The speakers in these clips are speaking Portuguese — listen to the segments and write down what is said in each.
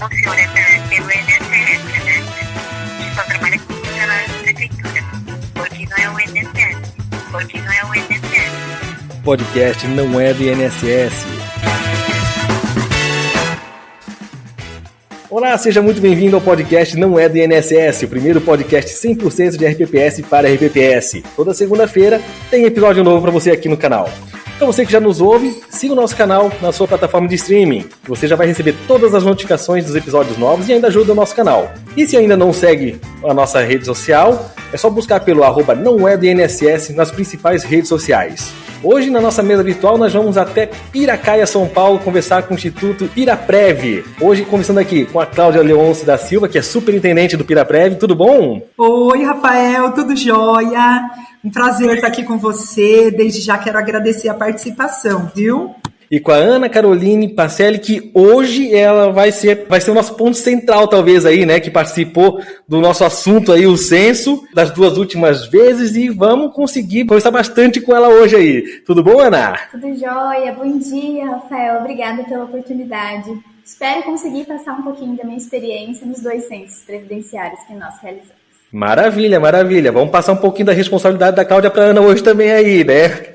funciona pelo INSS, né? A gente só trabalha com funcionários da prefeitura, porque não é o INSS. Podcast não é do INSS. Olá, seja muito bem-vindo ao podcast Não é do INSS, o primeiro podcast 100% de RPPS para RPPS. Toda segunda-feira tem episódio novo para você aqui no canal. Para você que já nos ouve, siga o nosso canal na sua plataforma de streaming. Você já vai receber todas as notificações dos episódios novos e ainda ajuda o nosso canal. E se ainda não segue a nossa rede social, é só buscar pelo @nãoedoINSS nas principais redes sociais. Hoje, na nossa mesa virtual, nós vamos até Piracaia, São Paulo, conversar com o Instituto Piraprev. Hoje, conversando aqui com a Cláudia Leôncio da Silva, que é superintendente do Piraprev. Tudo bom? Oi, Rafael, tudo jóia? Um prazer estar aqui com você. Desde já quero agradecer a participação, viu? E com a Ana Caroline Pacelli, que hoje ela vai ser o nosso ponto central, talvez, aí, né? Que participou do nosso assunto aí, o censo, das duas últimas vezes, e vamos conseguir conversar bastante com ela hoje aí. Tudo bom, Ana? Tudo jóia. Bom dia, Rafael. Obrigada pela oportunidade. Espero conseguir passar um pouquinho da minha experiência nos dois censos previdenciários que nós realizamos. Maravilha, maravilha. Vamos passar um pouquinho da responsabilidade da Cláudia para a Ana hoje também aí, né?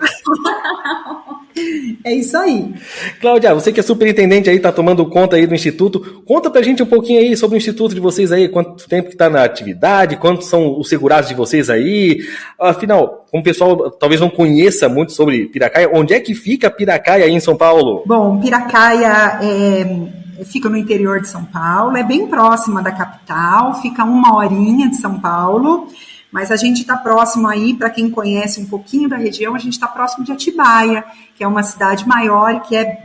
É isso aí. Cláudia, você que é superintendente aí, tá tomando conta aí do Instituto, conta pra gente um pouquinho aí sobre o Instituto de vocês aí, quanto tempo que tá na atividade, quantos são os segurados de vocês aí, afinal, como o pessoal talvez não conheça muito sobre Piracaia, onde é que fica Piracaia aí em São Paulo? Bom, Piracaia fica no interior de São Paulo, é bem próxima da capital, fica 1 horinha de São Paulo. Mas a gente está próximo aí, para quem conhece um pouquinho da região, a gente está próximo de Atibaia, que é uma cidade maior e que é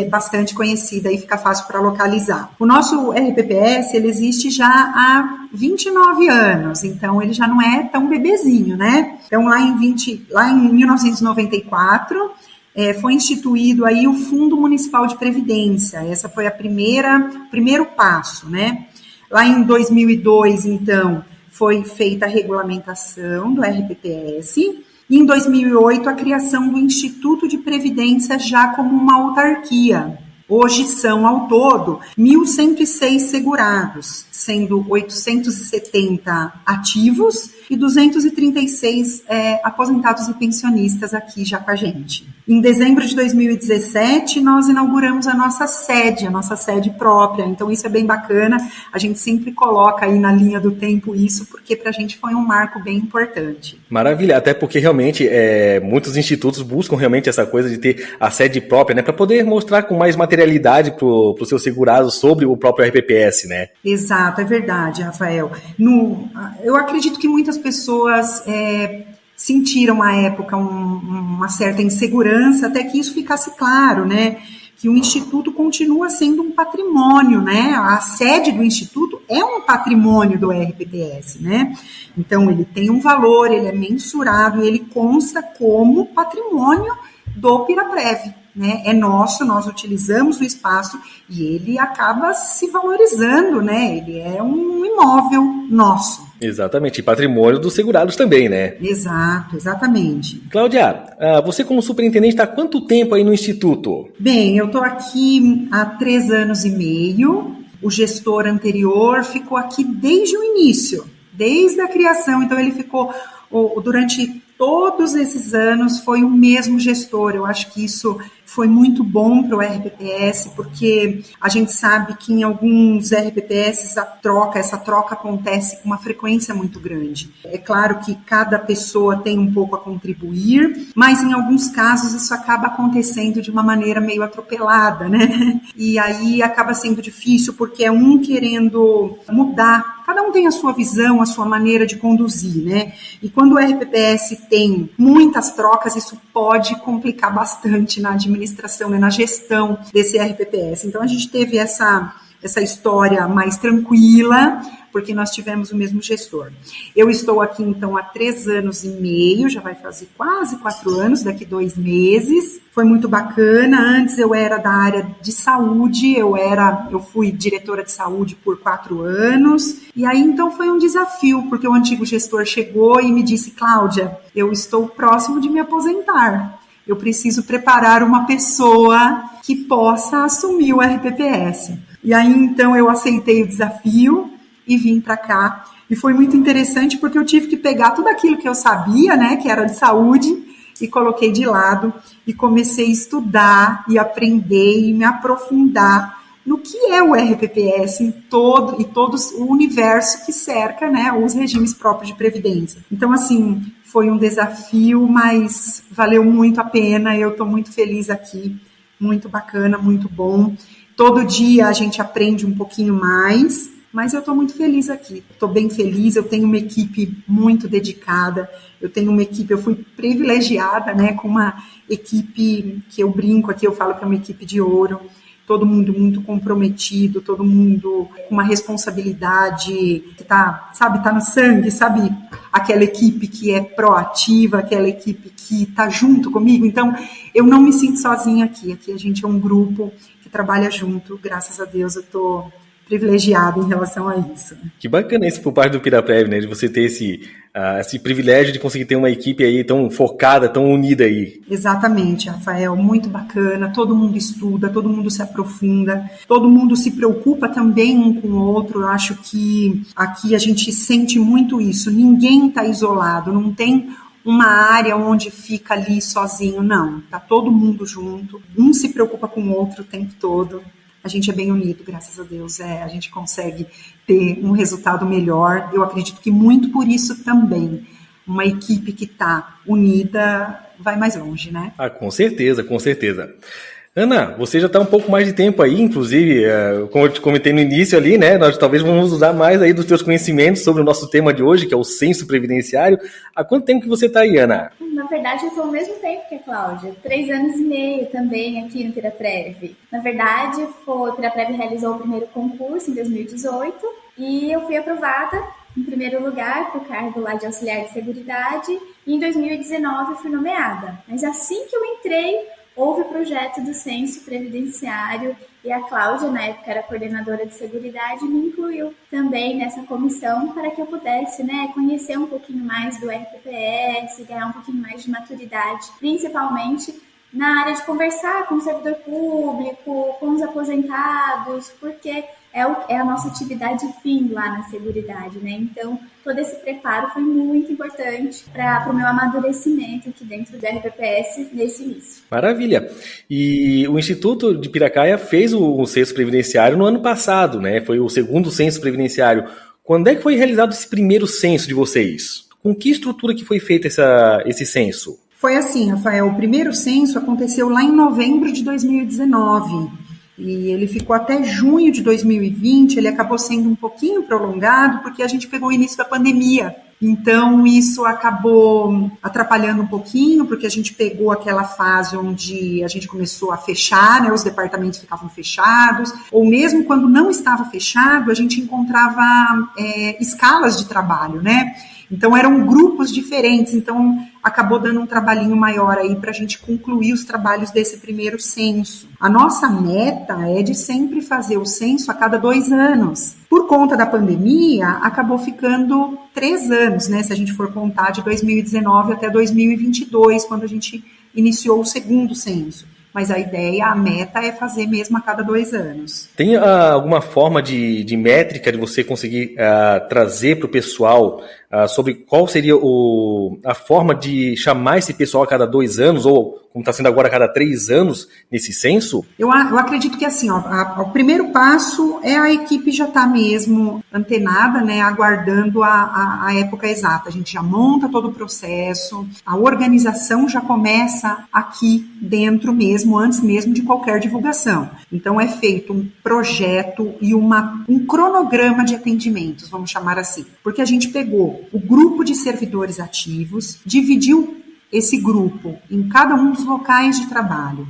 bastante conhecida e fica fácil para localizar. O nosso RPPS, ele existe já há 29 anos, então ele já não é tão bebezinho, né? Então lá em 1994, foi instituído aí o Fundo Municipal de Previdência, essa foi primeiro passo, né? Lá em 2002, então, foi feita a regulamentação do RPPS e em 2008 a criação do Instituto de Previdência já como uma autarquia. Hoje são, ao todo, 1.106 segurados, sendo 870 ativos e 236 aposentados e pensionistas aqui já com a gente. Em dezembro de 2017, nós inauguramos a nossa sede própria, então isso é bem bacana, a gente sempre coloca aí na linha do tempo isso, porque para a gente foi um marco bem importante. Maravilha, até porque realmente muitos institutos buscam realmente essa coisa de ter a sede própria, né, para poder mostrar com mais materialidade para os seus segurados sobre o próprio RPPS, né? Exato, é verdade, Rafael. Eu acredito que muitas pessoas sentiram à época uma certa insegurança, até que isso ficasse claro, né? Que o Instituto continua sendo um patrimônio, né? A sede do Instituto é um patrimônio do RPPS, né? Então, ele tem um valor, ele é mensurado, ele consta como patrimônio do Piraprev, né? É nosso, nós utilizamos o espaço e ele acaba se valorizando, né? Ele é um imóvel nosso. Exatamente, e patrimônio dos segurados também, né? Exato, exatamente. Cláudia, você como superintendente está há quanto tempo aí no Instituto? Bem, eu estou aqui há 3 anos e meio, o gestor anterior ficou aqui desde o início, desde a criação, então ele ficou durante todos esses anos, foi o mesmo gestor. Eu acho que isso foi muito bom para o RPPS, porque a gente sabe que em alguns RPPS essa troca acontece com uma frequência muito grande. É claro que cada pessoa tem um pouco a contribuir, mas em alguns casos isso acaba acontecendo de uma maneira meio atropelada, né? E aí acaba sendo difícil, porque é um querendo mudar. Cada um tem a sua visão, a sua maneira de conduzir, né? E quando o RPPS tem muitas trocas, isso pode complicar bastante na administração, né, na gestão desse RPPS. Então, a gente teve essa história mais tranquila, porque nós tivemos o mesmo gestor. Eu estou aqui, então, há 3 anos e meio, já vai fazer quase 4 anos, daqui 2 meses. Foi muito bacana. Antes eu era da área de saúde, eu fui diretora de saúde por 4 anos. E aí, então, foi um desafio, porque o antigo gestor chegou e me disse: Cláudia, eu estou próximo de me aposentar. eu preciso preparar uma pessoa que possa assumir o RPPS. E aí, então, eu aceitei o desafio e vim para cá. E foi muito interessante porque eu tive que pegar tudo aquilo que eu sabia, né, que era de saúde, e coloquei de lado e comecei a estudar e aprender e me aprofundar no que é o RPPS em todo o universo que cerca, né, os regimes próprios de previdência. Então, assim, foi um desafio, mas valeu muito a pena. Eu estou muito feliz aqui, muito bacana, muito bom. Todo dia a gente aprende um pouquinho mais, mas eu estou muito feliz aqui. Estou bem feliz, eu tenho uma equipe muito dedicada, eu fui privilegiada, né, com uma equipe que eu brinco aqui, eu falo que é uma equipe de ouro. Todo mundo muito comprometido, todo mundo com uma responsabilidade que tá no sangue, sabe? Aquela equipe que é proativa, aquela equipe que tá junto comigo. Então, eu não me sinto sozinha aqui. Aqui a gente é um grupo que trabalha junto. Graças a Deus, eu tô privilegiada em relação a isso. Que bacana isso por parte do Piraprev, né? De você ter esse privilégio de conseguir ter uma equipe aí tão focada, tão unida aí. Exatamente, Rafael, muito bacana. Todo mundo estuda, todo mundo se aprofunda, todo mundo se preocupa também um com o outro. Eu acho que aqui a gente sente muito isso. Ninguém está isolado, não tem uma área onde fica ali sozinho, não. Tá todo mundo junto, um se preocupa com o outro o tempo todo. A gente é bem unido, graças a Deus. A gente consegue ter um resultado melhor. Eu acredito que muito por isso também. Uma equipe que está unida vai mais longe, né? Com certeza, com certeza. Ana, você já está um pouco mais de tempo aí, inclusive, como eu te comentei no início ali, né? Nós talvez vamos usar mais aí dos teus conhecimentos sobre o nosso tema de hoje, que é o censo previdenciário. Há quanto tempo que você está aí, Ana? Na verdade, eu estou ao mesmo tempo que a Cláudia, 3 anos e meio também aqui no Piraprev. Na verdade, o Piraprev realizou o primeiro concurso em 2018 e eu fui aprovada em primeiro lugar para o cargo lá de auxiliar de seguridade e em 2019 fui nomeada. Mas assim que eu entrei, houve o projeto do censo previdenciário e a Cláudia, na época era coordenadora de seguridade, me incluiu também nessa comissão para que eu pudesse, né, conhecer um pouquinho mais do RPPS, ganhar um pouquinho mais de maturidade, principalmente na área de conversar com o servidor público, com os aposentados, porque é a nossa atividade fim lá na seguridade, né? Então, todo esse preparo foi muito importante para o meu amadurecimento aqui dentro do RPPS nesse início. Maravilha! E o Instituto de Piracaia fez o censo previdenciário no ano passado, né? Foi o segundo censo previdenciário. Quando é que foi realizado esse primeiro censo de vocês? Com que estrutura que foi feito esse censo? Foi assim, Rafael, o primeiro censo aconteceu lá em novembro de 2019 e ele ficou até junho de 2020, ele acabou sendo um pouquinho prolongado porque a gente pegou o início da pandemia. Então, isso acabou atrapalhando um pouquinho, porque a gente pegou aquela fase onde a gente começou a fechar, né, os departamentos ficavam fechados, ou mesmo quando não estava fechado, a gente encontrava escalas de trabalho, né? Então, eram grupos diferentes, então acabou dando um trabalhinho maior aí para a gente concluir os trabalhos desse primeiro censo. A nossa meta é de sempre fazer o censo a cada 2 anos. Por conta da pandemia, acabou ficando 3 anos, né? Se a gente for contar de 2019 até 2022, quando a gente iniciou o segundo censo. Mas a ideia, a meta é fazer mesmo a cada 2 anos. Tem alguma forma de métrica de você conseguir trazer para o pessoal sobre qual seria a forma de chamar esse pessoal a cada 2 anos, ou como está sendo agora a cada 3 anos nesse censo? Eu acredito que assim, o primeiro passo é a equipe já estar mesmo antenada, né, aguardando a época exata. A gente já monta todo o processo, a organização já começa aqui dentro mesmo, antes mesmo de qualquer divulgação. Então é feito um projeto e um cronograma de atendimentos, vamos chamar assim, porque a gente pegou o grupo de servidores ativos, dividiu esse grupo em cada um dos locais de trabalho,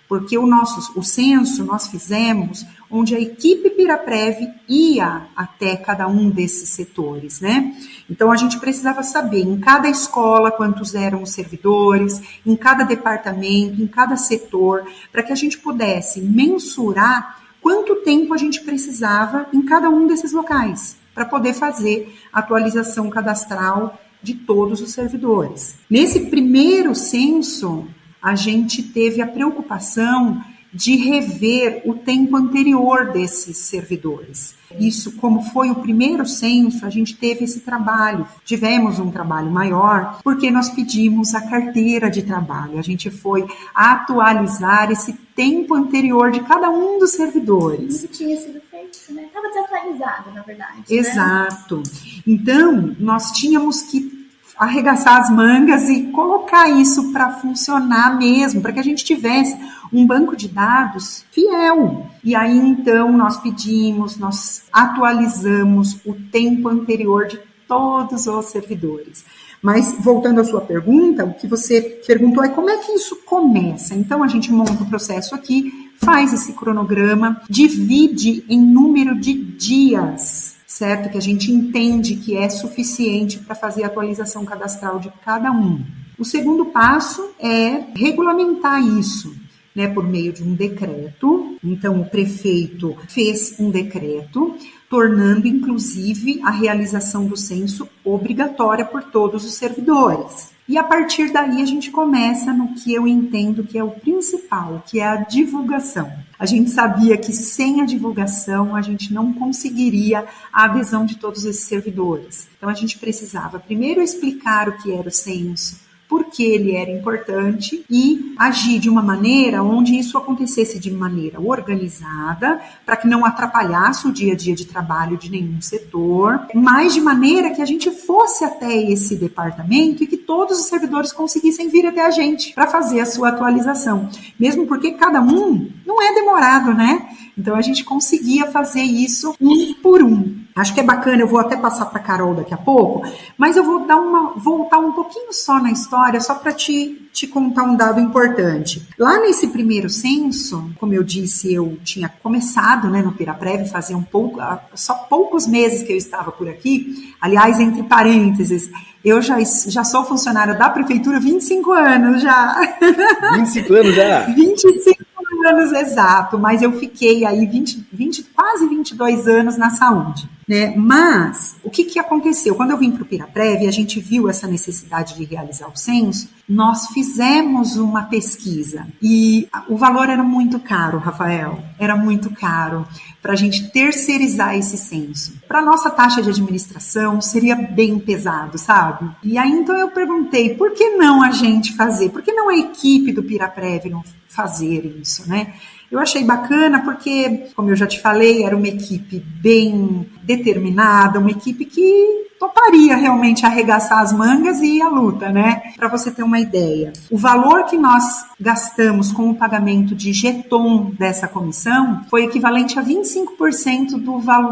porque o censo nós fizemos onde a equipe Piraprev ia até cada um desses setores, né? Então a gente precisava saber em cada escola quantos eram os servidores, em cada departamento, em cada setor, para que a gente pudesse mensurar quanto tempo a gente precisava em cada um desses locais, para poder fazer a atualização cadastral de todos os servidores. Nesse primeiro censo, a gente teve a preocupação de rever o tempo anterior desses servidores. Isso, como foi o primeiro censo, a gente teve esse trabalho, tivemos um trabalho maior, porque nós pedimos a carteira de trabalho, a gente foi atualizar esse tempo anterior de cada um dos servidores. Isso tinha sido feito, né? Estava desatualizado, na verdade. Exato. Né? Então, nós tínhamos que arregaçar as mangas e colocar isso para funcionar mesmo, para que a gente tivesse um banco de dados fiel. E aí, então, nós atualizamos o tempo anterior de todos os servidores. Mas, voltando à sua pergunta, o que você perguntou é como é que isso começa. Então, a gente monta o processo aqui, faz esse cronograma, divide em número de dias, certo? Que a gente entende que é suficiente para fazer a atualização cadastral de cada um. O segundo passo é regulamentar isso, né, por meio de um decreto. Então, o prefeito fez um decreto, tornando, inclusive, a realização do censo obrigatória por todos os servidores. E a partir daí a gente começa no que eu entendo que é o principal, que é a divulgação. A gente sabia que sem a divulgação a gente não conseguiria a adesão de todos esses servidores. Então a gente precisava primeiro explicar o que era o censo, por que ele era importante e agir de uma maneira onde isso acontecesse de maneira organizada, para que não atrapalhasse o dia a dia de trabalho de nenhum setor, mas de maneira que a gente fosse até esse departamento e que todos os servidores conseguissem vir até a gente para fazer a sua atualização. Mesmo porque cada um não é demorado, né? Então a gente conseguia fazer isso um por um. Acho que é bacana, eu vou até passar para a Carol daqui a pouco, mas eu vou voltar um pouquinho só na história, só para te contar um dado importante. Lá nesse primeiro censo, como eu disse, eu tinha começado, né, no Piraprev, fazia só poucos meses que eu estava por aqui. Aliás, entre parênteses, eu já sou funcionária da prefeitura há 25 anos já. 25 anos já? 25 anos, exato, mas eu fiquei aí quase 22 anos na saúde, né? Mas o que aconteceu? Quando eu vim para o Piraprev, a gente viu essa necessidade de realizar o censo, nós fizemos uma pesquisa e o valor era muito caro, Rafael, era muito caro para a gente terceirizar esse censo. Para a nossa taxa de administração seria bem pesado, sabe? E aí então eu perguntei, por que não a gente fazer? Por que não a equipe do Piraprev não fazer isso, né? Eu achei bacana porque, como eu já te falei, era uma equipe bem determinada, uma equipe que toparia realmente arregaçar as mangas e ir à luta, né? Para você ter uma ideia. O valor que nós gastamos com o pagamento de jeton dessa comissão foi equivalente a 25%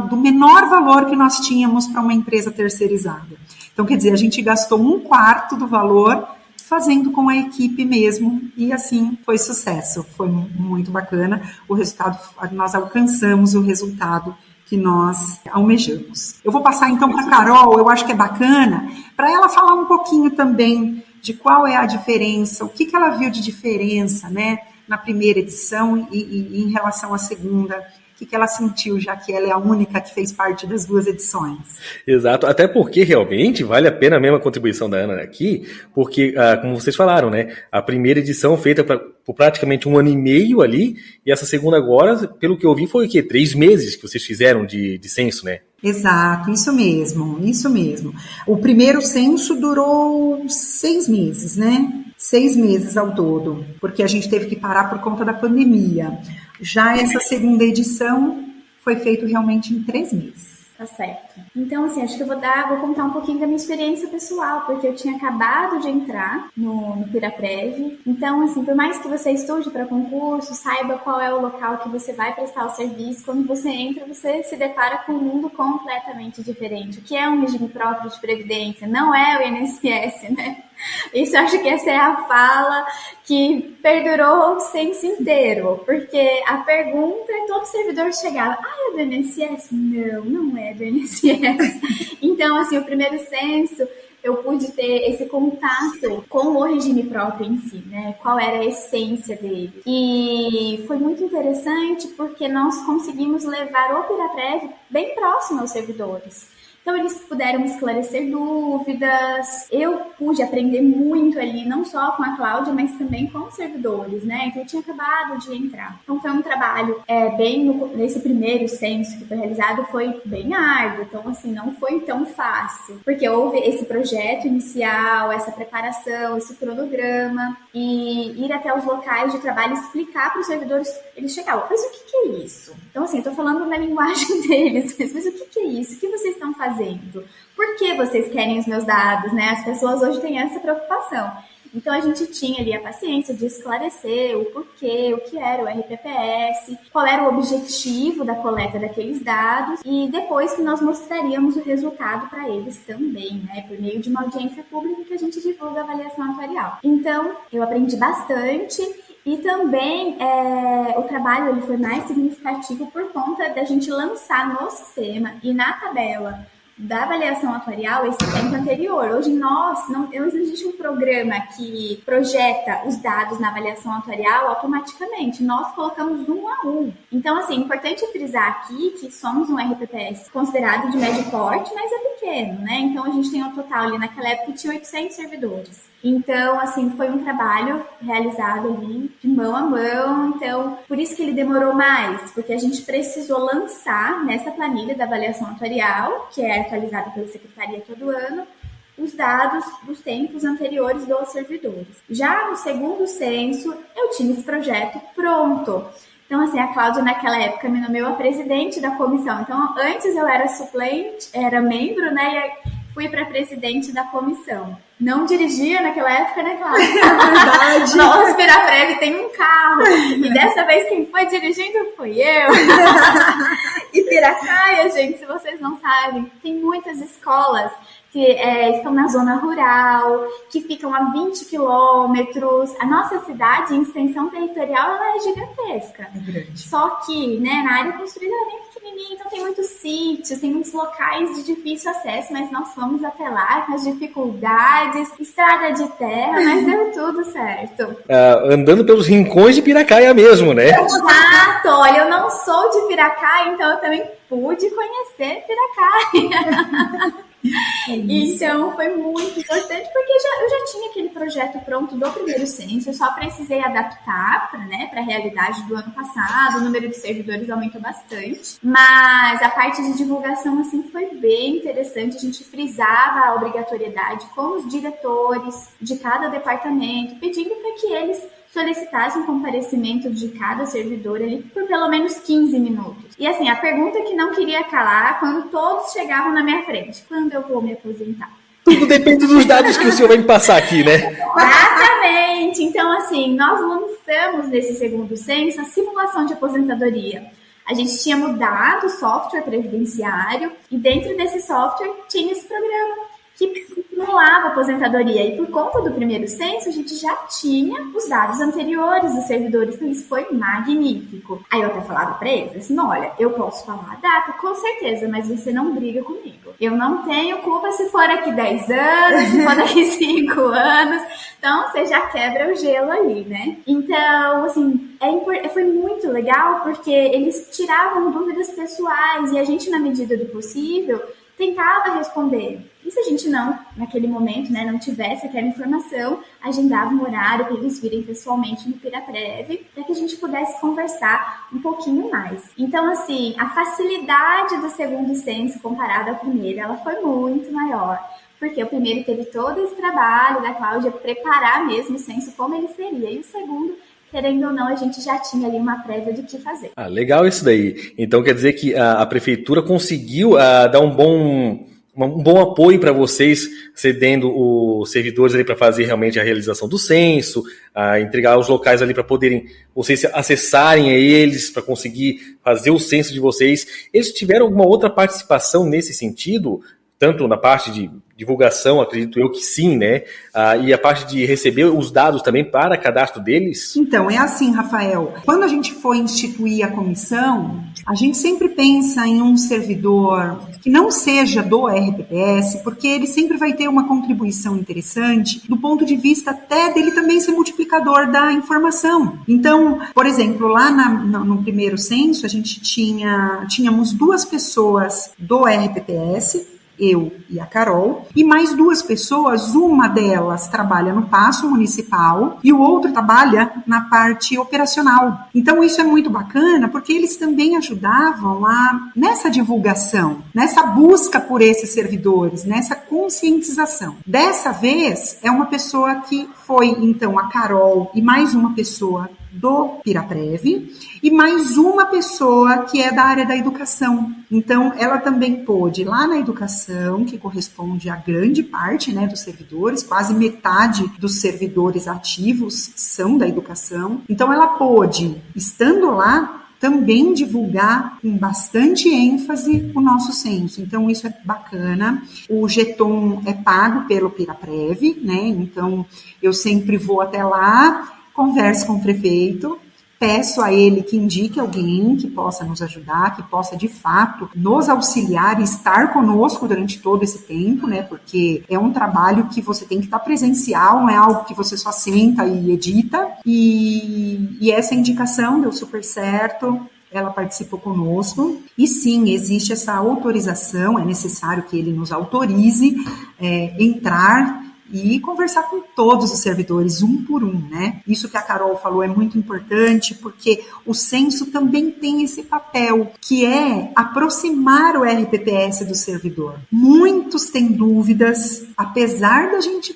do menor valor que nós tínhamos para uma empresa terceirizada. Então, quer dizer, a gente gastou 1/4 do valor fazendo com a equipe mesmo, e assim foi sucesso, foi muito bacana. O resultado, nós alcançamos o resultado que nós almejamos. Eu vou passar então para a Carol, eu acho que é bacana, para ela falar um pouquinho também de qual é a diferença, o que ela viu de diferença, né, na primeira edição e em relação à segunda. O que ela sentiu, já que ela é a única que fez parte das 2 edições. Exato, até porque realmente vale a pena mesmo a contribuição da Ana aqui, porque, como vocês falaram, né, a primeira edição feita por praticamente 1 ano e meio ali, e essa segunda agora, pelo que eu vi, foi o quê? 3 meses que vocês fizeram de censo, né? Exato, isso mesmo. O primeiro censo durou 6 meses, né? 6 meses ao todo, porque a gente teve que parar por conta da pandemia. Já essa segunda edição foi feito realmente em 3 meses. Tá certo. Então, assim, acho que eu vou contar um pouquinho da minha experiência pessoal, porque eu tinha acabado de entrar no Piraprev. Então, assim, por mais que você estude para concurso, saiba qual é o local que você vai prestar o serviço, quando você entra, você se depara com um mundo completamente diferente. O que é um regime próprio de previdência? Não é o INSS, né? Isso eu acho que essa é a fala que perdurou o censo inteiro, porque a pergunta é todo servidor chegava, é do INSS? Não é do INSS. Então, assim, o primeiro censo eu pude ter esse contato com o regime próprio em si, né? Qual era a essência dele. E foi muito interessante porque nós conseguimos levar o Piraprev bem próximo aos servidores. Então, eles puderam esclarecer dúvidas. Eu pude aprender muito ali, não só com a Cláudia, mas também com os servidores, né? Então, eu tinha acabado de entrar. Então, foi um trabalho nesse primeiro censo que foi realizado, foi bem árduo. Então, assim, não foi tão fácil. Porque houve esse projeto inicial, essa preparação, esse cronograma, e ir até os locais de trabalho e explicar para os servidores. Eles chegavam, mas o que é isso? Então, assim, eu tô falando na linguagem deles, mas o que é isso? O que vocês estão fazendo? Por que vocês querem os meus dados, né? As pessoas hoje têm essa preocupação. Então, a gente tinha ali a paciência de esclarecer o porquê, o que era o RPPS, qual era o objetivo da coleta daqueles dados, e depois que nós mostraríamos o resultado para eles também, né? Por meio de uma audiência pública que a gente divulga a avaliação atuarial. Então, eu aprendi bastante. E também o trabalho ele foi mais significativo por conta da gente lançar no sistema e na tabela da avaliação atuarial esse tempo anterior. Hoje não existe um programa que projeta os dados na avaliação atuarial automaticamente. Nós colocamos 1 a 1. Então, assim, é importante frisar aqui que somos um RPPS considerado de médio porte, mas é pequeno, né? Então, a gente tem um total ali naquela época que tinha 800 servidores. Então, assim, foi um trabalho realizado ali de mão a mão. Então, por isso que ele demorou mais, porque a gente precisou lançar nessa planilha da avaliação atuarial, que é atualizada pela Secretaria todo ano, os dados dos tempos anteriores dos servidores. Já no segundo censo, eu tinha esse projeto pronto. Então, assim, a Cláudia, naquela época, me nomeou a presidente da comissão. Então, antes eu era suplente, era membro, né, e fui para presidente da comissão. Não dirigia naquela época, né, Cláudia? É verdade. Nossa, Piraprev tem um carro. E dessa vez quem foi dirigindo fui eu. E Piracaia, gente, se vocês não sabem, tem muitas escolas que estão na zona rural, que ficam a 20 quilômetros. A nossa cidade, em extensão territorial, ela é gigantesca. É grande. Só que, né, na área construída ela é bem pequenininha, então tem muitos sítios, tem muitos locais de difícil acesso, mas nós fomos até lá com as dificuldades, estrada de terra, mas deu tudo certo. Andando pelos rincões de Piracaia mesmo, né? Exato! Olha, eu não sou de Piracaia, então eu também pude conhecer Piracaia. Então foi muito importante porque eu já tinha aquele projeto pronto do primeiro censo, eu só precisei adaptar para a realidade do ano passado, o número de servidores aumentou bastante, mas a parte de divulgação assim foi bem interessante, a gente frisava a obrigatoriedade com os diretores de cada departamento, pedindo para que eles solicitasse um comparecimento de cada servidor ali por pelo menos 15 minutos. E assim, a pergunta que não queria calar quando todos chegavam na minha frente: quando eu vou me aposentar? Tudo depende dos dados que o senhor vai me passar aqui, né? Exatamente! Então, assim, nós lançamos nesse segundo censo a simulação de aposentadoria. A gente tinha mudado o software previdenciário e dentro desse software tinha esse programa que simulava a aposentadoria. E por conta do primeiro censo, a gente já tinha os dados anteriores dos servidores, então isso foi magnífico. Aí eu até falava pra eles, assim, olha, eu posso falar a data, com certeza, mas você não briga comigo. Eu não tenho culpa se for daqui 10 anos, se for daqui 5 anos. Então, você já quebra o gelo ali, né? Então, assim, foi muito legal, porque eles tiravam dúvidas pessoais e a gente, na medida do possível, tentava responder. E se a gente não, naquele momento, né, não tivesse aquela informação, agendava um horário para eles virem pessoalmente no Piraprev, para que a gente pudesse conversar um pouquinho mais. Então, assim, a facilidade do segundo censo comparado ao primeiro, ela foi muito maior. Porque o primeiro teve todo esse trabalho da Cláudia preparar mesmo o censo como ele seria. E o segundo, querendo ou não, a gente já tinha ali uma prévia do que fazer. Ah, legal isso daí. Então quer dizer que a prefeitura conseguiu dar um bom apoio para vocês, cedendo os servidores ali para fazer realmente a realização do censo, entregar os locais ali para poderem vocês acessarem a eles, para conseguir fazer o censo de vocês. Eles tiveram alguma outra participação nesse sentido? Tanto na parte de divulgação, acredito eu que sim, né? E a parte de receber os dados também para cadastro deles? Então, é assim, Rafael. Quando a gente for instituir a comissão, a gente sempre pensa em um servidor que não seja do RPPS, porque ele sempre vai ter uma contribuição interessante do ponto de vista até dele também ser multiplicador da informação. Então, por exemplo, lá no primeiro censo, a gente tínhamos 2 pessoas do RPPS, eu e a Carol, e mais 2 pessoas, uma delas trabalha no Paço Municipal e o outro trabalha na parte operacional. Então isso é muito bacana, porque eles também ajudavam nessa divulgação, nessa busca por esses servidores, nessa conscientização. Dessa vez, é uma pessoa que foi, então, a Carol e mais uma pessoa do Piraprev e mais uma pessoa que é da área da educação. Então, ela também pôde ir lá na educação, que corresponde a grande parte, né, dos servidores, quase metade dos servidores ativos são da educação. Então, ela pôde, estando lá, também divulgar com bastante ênfase o nosso censo. Então, isso é bacana. O Jeton é pago pelo Piraprev, né? Então, eu sempre vou até lá, converso com o prefeito, peço a ele que indique alguém que possa nos ajudar, que possa, de fato, nos auxiliar e estar conosco durante todo esse tempo, né? Porque é um trabalho que você tem que estar presencial, não é algo que você só senta e edita. E essa indicação deu super certo. Ela participou conosco, e sim, existe essa autorização, é necessário que ele nos autorize entrar e conversar com todos os servidores, um por um, né? Isso que a Carol falou é muito importante, porque o censo também tem esse papel, que é aproximar o RPPS do servidor. Muitos têm dúvidas, apesar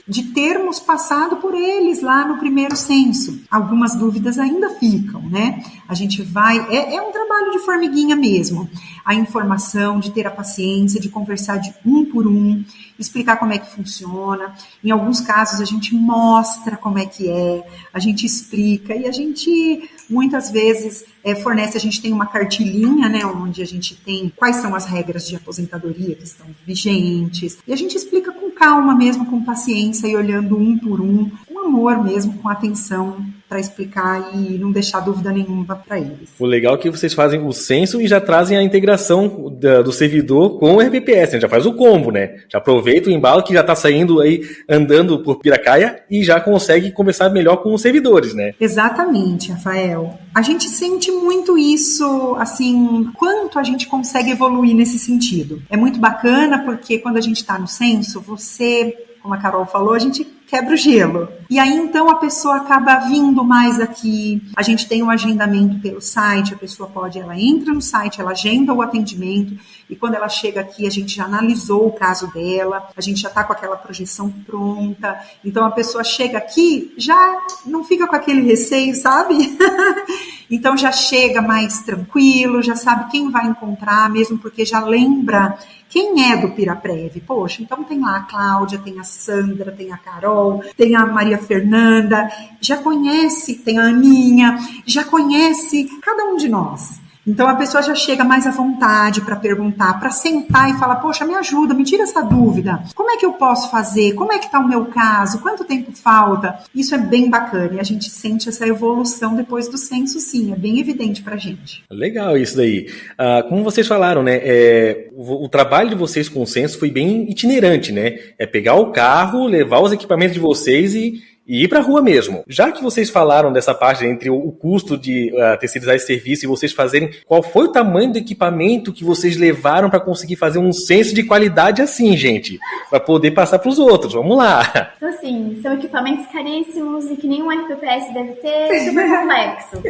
de termos passado por eles lá no primeiro censo. Algumas dúvidas ainda ficam, né? A gente vai... É um trabalho de formiguinha mesmo. A informação, de ter a paciência, de conversar de um por um, explicar como é que funciona. Em alguns casos, a gente mostra como é que é, a gente explica e a gente, muitas vezes, fornece, a gente tem uma cartilhinha, né, onde a gente tem quais são as regras de aposentadoria que estão vigentes, e a gente explica com calma mesmo, com paciência e olhando um por um, com amor mesmo, com atenção, para explicar e não deixar dúvida nenhuma para eles. O legal é que vocês fazem o censo e já trazem a integração do servidor com o RPPS, né? Já faz o combo, né? Já aproveita o embalo que já está saindo aí, andando por Piracaia e já consegue conversar melhor com os servidores, né? Exatamente, Rafael. A gente sente muito isso, assim, quanto a gente consegue evoluir nesse sentido. É muito bacana porque quando a gente está no censo, como a Carol falou, a gente quebra o gelo. E aí, então, a pessoa acaba vindo mais aqui. A gente tem um agendamento pelo site, ela entra no site, ela agenda o atendimento, e quando ela chega aqui, a gente já analisou o caso dela, a gente já está com aquela projeção pronta. Então, a pessoa chega aqui, já não fica com aquele receio, sabe? Então, já chega mais tranquilo, já sabe quem vai encontrar, mesmo porque já lembra quem é do Piraprev. Poxa, então tem lá a Cláudia, tem a Sandra, tem a Carol, tem a Maria Fernanda, já conhece, tem a Aninha, já conhece cada um de nós. Então a pessoa já chega mais à vontade para perguntar, para sentar e falar, poxa, me ajuda, me tira essa dúvida. Como é que eu posso fazer? Como é que está o meu caso? Quanto tempo falta? Isso é bem bacana e a gente sente essa evolução depois do censo, sim, é bem evidente para a gente. Legal isso daí. Como vocês falaram, né, o trabalho de vocês com o censo foi bem itinerante, né? É pegar o carro, levar os equipamentos de vocês e ir para a rua mesmo. Já que vocês falaram dessa parte entre o custo de terceirizar esse serviço e vocês fazerem, qual foi o tamanho do equipamento que vocês levaram para conseguir fazer um censo de qualidade assim, gente? Para poder passar para os outros. Vamos lá. Então, assim, são equipamentos caríssimos e que nenhum RPPS deve ter, super complexo.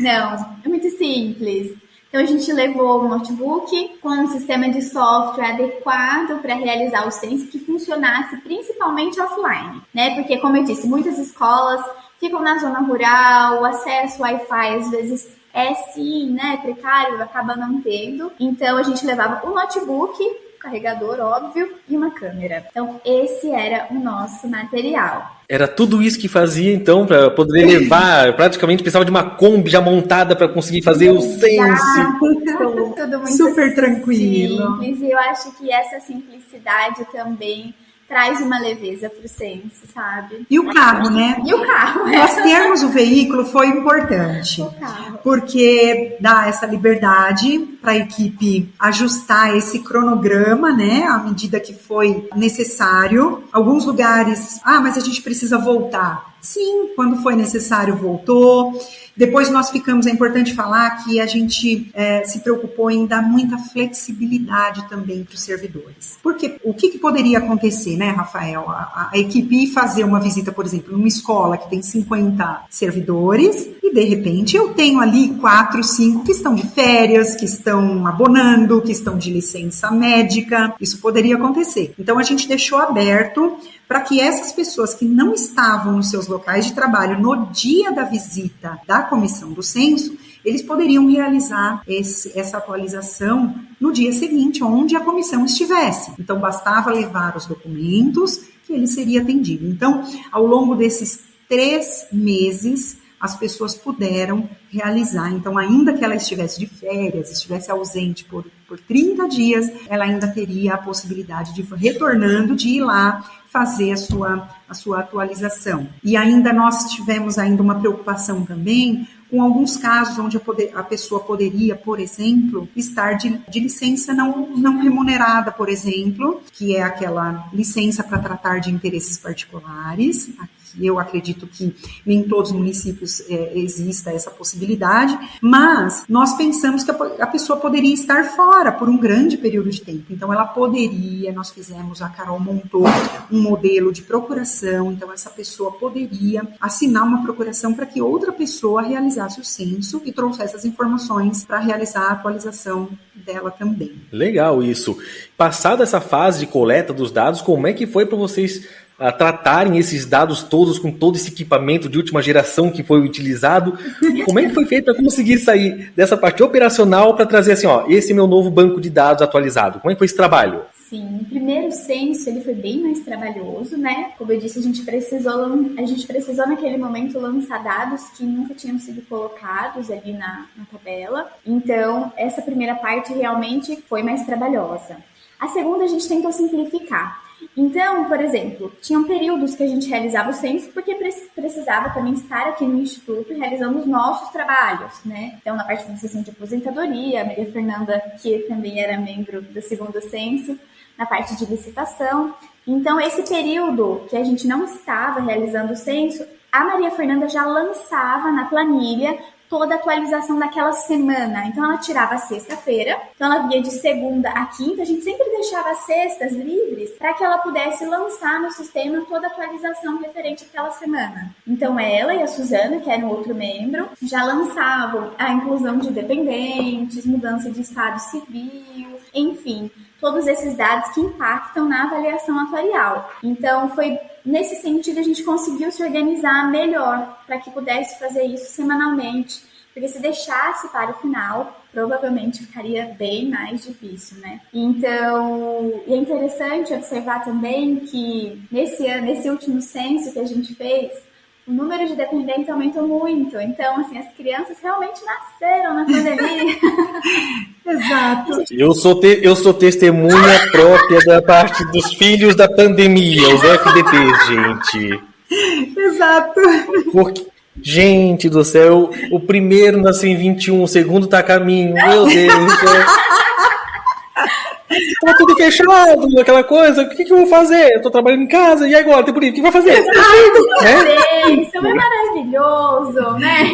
Não, é muito simples. Então, a gente levou um notebook com um sistema de software adequado para realizar o censo que funcionasse principalmente offline, né? Porque, como eu disse, muitas escolas ficam na zona rural, o acesso Wi-Fi às vezes é sim, né, precário, acaba não tendo. Então, a gente levava um notebook, carregador, óbvio, e uma câmera. Então, esse era o nosso material. Era tudo isso que fazia, então, para poder levar, praticamente precisava de uma Kombi já montada para conseguir fazer o censo. Tudo muito super tranquilo. Simples, e eu acho que essa simplicidade também traz uma leveza pro censo, sabe? E o carro, né? E o carro. Nós termos o veículo foi importante, porque dá essa liberdade para a equipe ajustar esse cronograma, né? À medida que foi necessário. Alguns lugares, mas a gente precisa voltar. Sim, quando foi necessário, voltou. Depois nós ficamos, é importante falar que a gente se preocupou em dar muita flexibilidade também para os servidores. Porque o que poderia acontecer, né, Rafael? A equipe ir fazer uma visita, por exemplo, numa escola que tem 50 servidores e, de repente, eu tenho ali 4, 5 que estão de férias, que estão abonando, que estão de licença médica. Isso poderia acontecer. Então, a gente deixou aberto para que essas pessoas que não estavam nos seus locais de trabalho no dia da visita da comissão do censo, eles poderiam realizar essa atualização no dia seguinte, onde a comissão estivesse. Então, bastava levar os documentos que ele seria atendido. Então, ao longo desses 3 meses, as pessoas puderam realizar. Então, ainda que ela estivesse de férias, estivesse ausente por 30 dias, ela ainda teria a possibilidade de, retornando, de ir lá fazer a sua atualização. E ainda nós tivemos ainda uma preocupação também com alguns casos onde a pessoa poderia, por exemplo, estar de licença não remunerada, por exemplo, que é aquela licença para tratar de interesses particulares. Eu acredito que nem em todos os municípios exista essa possibilidade, mas nós pensamos que a pessoa poderia estar fora por um grande período de tempo. Então, ela poderia, a Carol montou um modelo de procuração, então essa pessoa poderia assinar uma procuração para que outra pessoa realizasse o censo e trouxesse as informações para realizar a atualização dela também. Legal isso. Passada essa fase de coleta dos dados, como é que foi para vocês tratarem esses dados todos com todo esse equipamento de última geração que foi utilizado? Como é que foi feito para conseguir sair dessa parte operacional para trazer assim, esse é meu novo banco de dados atualizado? Como é que foi esse trabalho? Sim, o primeiro censo ele foi bem mais trabalhoso, né? Como eu disse, a gente precisou naquele momento lançar dados que nunca tinham sido colocados ali na tabela. Então, essa primeira parte realmente foi mais trabalhosa. A segunda a gente tentou simplificar. Então, por exemplo, tinham períodos que a gente realizava o censo porque precisava também estar aqui no Instituto realizando os nossos trabalhos, né? Então, na parte da sessão de aposentadoria, a Maria Fernanda, que também era membro do segundo censo, na parte de licitação. Então, esse período que a gente não estava realizando o censo, a Maria Fernanda já lançava na planilha toda a atualização daquela semana. Então, ela tirava a sexta-feira, então ela via de segunda a quinta, a gente sempre deixava as sextas livres para que ela pudesse lançar no sistema toda a atualização referente àquela semana. Então, ela e a Suzana, que era um outro membro, já lançavam a inclusão de dependentes, mudança de estado civil, enfim, todos esses dados que impactam na avaliação atuarial. Então, foi nesse sentido a gente conseguiu se organizar melhor para que pudesse fazer isso semanalmente, porque se deixasse para o final, provavelmente ficaria bem mais difícil, né? Então, e é interessante observar também que nesse último censo que a gente fez, o número de dependentes aumentou muito. Então, assim, as crianças realmente nasceram na pandemia. Exato. Eu sou testemunha própria da parte dos filhos da pandemia, os FDP, gente. Exato. Porque, gente do céu, o primeiro nasceu em 21, o segundo tá a caminho, meu Deus. Tá tudo fechado, aquela coisa, o que eu vou fazer? Eu tô trabalhando em casa, e agora? Tem por isso, o que vai fazer? Isso é maravilhoso, né?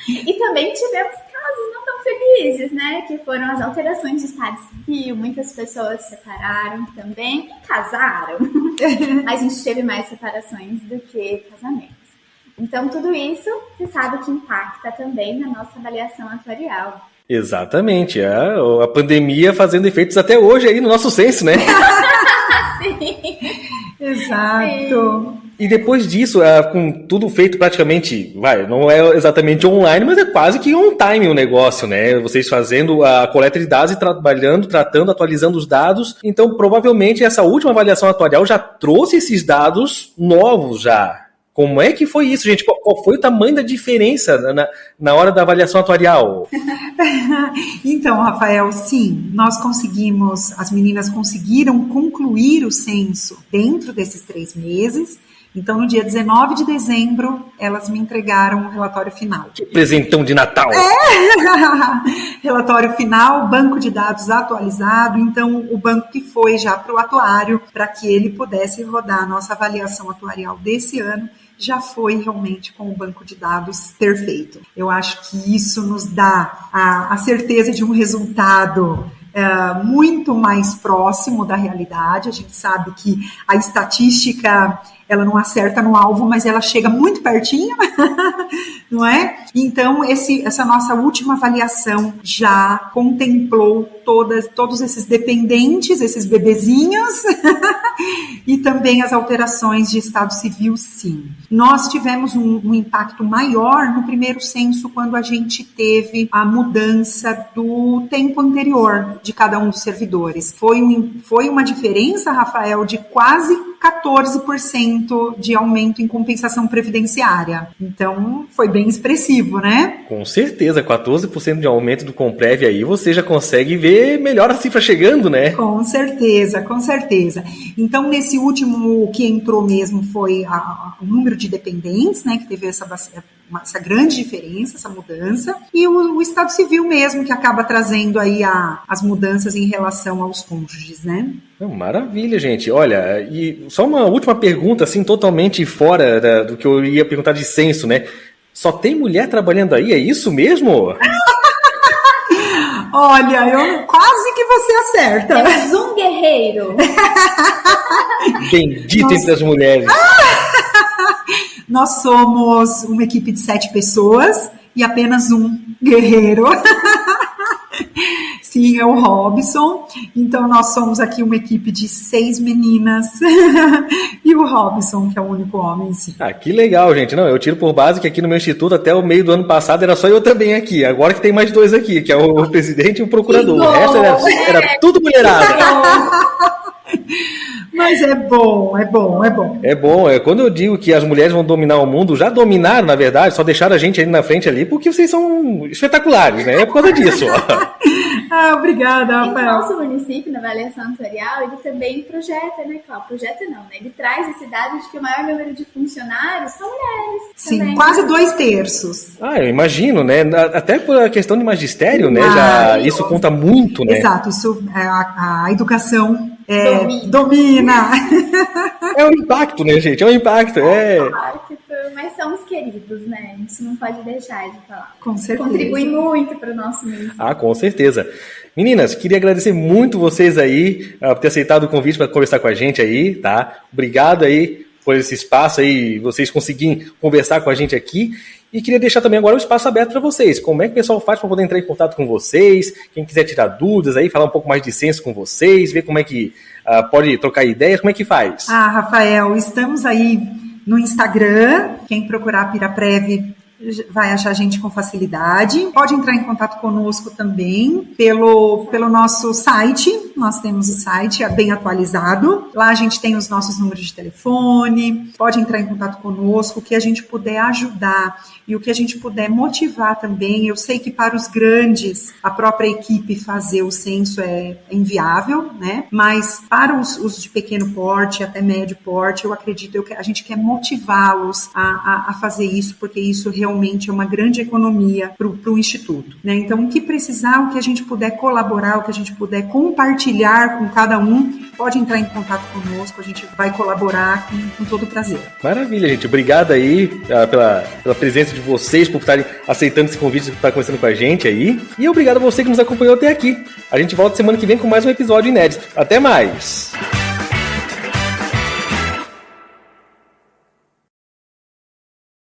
E também tivemos casos não tão felizes, né? Que foram as alterações de estado civil, muitas pessoas se separaram também e casaram. Mas a gente teve mais separações do que casamentos. Então, tudo isso, você sabe que impacta também na nossa avaliação atuarial. Exatamente, a pandemia fazendo efeitos até hoje aí no nosso censo, né? Sim. Exato. Sim. E depois disso, com tudo feito praticamente, não é exatamente online, mas é quase que on time o negócio, né? Vocês fazendo a coleta de dados e trabalhando, tratando, atualizando os dados. Então, provavelmente, essa última avaliação atuarial já trouxe esses dados novos já. Como é que foi isso, gente? Qual foi o tamanho da diferença na hora da avaliação atuarial? Então, Rafael, sim, as meninas conseguiram concluir o censo dentro desses 3 meses. Então, no dia 19 de dezembro, elas me entregaram o relatório final. Que presentão de Natal! Relatório final, banco de dados atualizado. Então, o banco que foi já para o atuário, para que ele pudesse rodar a nossa avaliação atuarial desse ano, já foi realmente com o banco de dados perfeito. Eu acho que isso nos dá a certeza de um resultado muito mais próximo da realidade. A gente sabe que a estatística, ela não acerta no alvo, mas ela chega muito pertinho, não é? Então, essa nossa última avaliação já contemplou todos esses dependentes, esses bebezinhos, e também as alterações de estado civil, sim. Nós tivemos um impacto maior no primeiro censo, quando a gente teve a mudança do tempo anterior de cada um dos servidores. Foi uma diferença, Rafael, de quase 14% de aumento em compensação previdenciária. Então, foi bem expressivo, né? Com certeza, 14% de aumento do Comprev aí, você já consegue ver melhor a cifra chegando, né? Com certeza, com certeza. Então, nesse último, o que entrou mesmo foi o número de dependentes, né, que teve essa grande diferença, essa mudança, e o Estado Civil mesmo, que acaba trazendo aí as mudanças em relação aos cônjuges, né? Maravilha, gente. Olha, e só uma última pergunta, assim, totalmente fora do que eu ia perguntar de censo, né? Só tem mulher trabalhando aí, é isso mesmo? Olha, quase que você acerta. Temos um guerreiro. Bendito entre as mulheres. Nós somos uma equipe de 7 pessoas e apenas um guerreiro. Sim, é o Robson. Então, nós somos aqui uma equipe de 6 meninas e o Robson, que é o único homem em si. Ah, que legal, gente. Não, eu tiro por base que aqui no meu instituto, até o meio do ano passado, era só eu também aqui. Agora que tem mais 2 aqui, que é o presidente e o procurador. O resto era tudo mulherada. Mas é bom, é bom, é bom. É bom, quando eu digo que as mulheres vão dominar o mundo, já dominaram, na verdade, só deixaram a gente ali na frente ali, porque vocês são espetaculares, né? É por causa disso, ó. Obrigada, Rafael. O nosso município, na avaliação atuarial, ele também projeta, né, Cláudio? Projeta não, né? Ele traz esse dado de que o maior número de funcionários são mulheres. Sim, também. quase 2/3. Eu imagino, né? Até por a questão de magistério, né? Isso conta muito, né? Exato, isso, a educação domina. É um impacto, né, gente? É um impacto, Mas são os queridos, né? A gente não pode deixar de falar. Com certeza. Contribui muito para o nosso município. Com certeza. Meninas, queria agradecer muito vocês aí por ter aceitado o convite para conversar com a gente aí, tá? Obrigado aí por esse espaço aí, vocês conseguirem conversar com a gente aqui. E queria deixar também agora o espaço aberto para vocês. Como é que o pessoal faz para poder entrar em contato com vocês? Quem quiser tirar dúvidas aí, falar um pouco mais de censo com vocês, ver como é que pode trocar ideias, como é que faz? Rafael, estamos aí no Instagram. Quem procurar Piraprev vai achar a gente com facilidade. Pode entrar em contato conosco também pelo nosso site. Nós temos o site bem atualizado. Lá a gente tem os nossos números de telefone. Pode entrar em contato conosco, o que a gente puder ajudar e o que a gente puder motivar também. Eu sei que para os grandes, a própria equipe fazer o censo é inviável, né? Mas para os de pequeno porte, até médio porte, eu acredito que a gente quer motivá-los a fazer isso, porque isso realmente é uma grande economia para o Instituto, né? Então, o que precisar, o que a gente puder colaborar, o que a gente puder compartilhar com cada um, pode entrar em contato conosco, a gente vai colaborar com todo prazer. Maravilha, gente. Obrigado aí pela presença de vocês, por estarem aceitando esse convite de estar conversando com a gente aí. E obrigado a você que nos acompanhou até aqui. A gente volta semana que vem com mais um episódio inédito. Até mais!